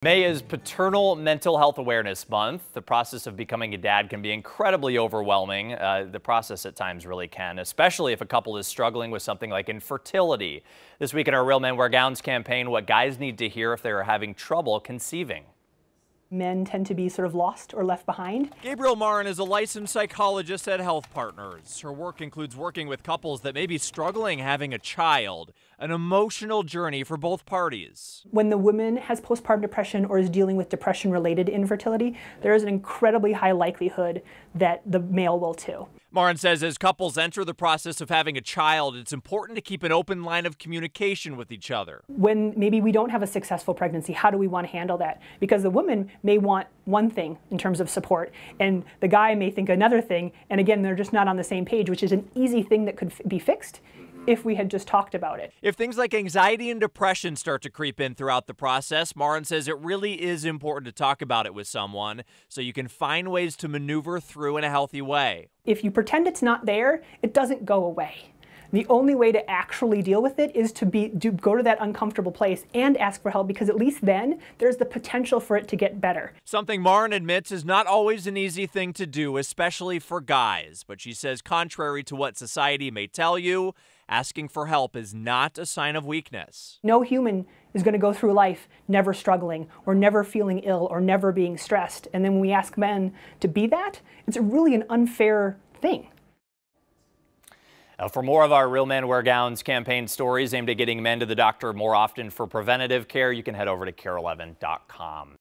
May is Paternal Mental Health Awareness Month. The process of becoming a dad can be incredibly overwhelming. The process at times really can, especially if a couple is struggling with something like infertility. This week in our Real Men Wear Gowns campaign, what guys need to hear if they're having trouble conceiving. Men tend to be sort of lost or left behind. Gabrielle Marin is a licensed psychologist at Health Partners. Her work includes working with couples that may be struggling having a child, an emotional journey for both parties. When the woman has postpartum depression or is dealing with depression-related infertility, there is an incredibly high likelihood that the male will too. Marin says as couples enter the process of having a child, it's important to keep an open line of communication with each other. When maybe we don't have a successful pregnancy, how do we want to handle that? Because the woman may want one thing in terms of support, and the guy may think another thing, and again, they're just not on the same page, which is an easy thing that could be fixed if we had just talked about it. If things like anxiety and depression start to creep in throughout the process, Marin says it really is important to talk about it with someone so you can find ways to maneuver through in a healthy way. If you pretend it's not there, it doesn't go away. The only way to actually deal with it is to go to that uncomfortable place and ask for help, because at least then there's the potential for it to get better. Something Marin admits is not always an easy thing to do, especially for guys. But she says contrary to what society may tell you, asking for help is not a sign of weakness. No human is going to go through life never struggling or never feeling ill or never being stressed. And then when we ask men to be that, it's really an unfair thing. For more of our Real Men Wear Gowns campaign stories aimed at getting men to the doctor more often for preventative care, you can head over to KARE11.com.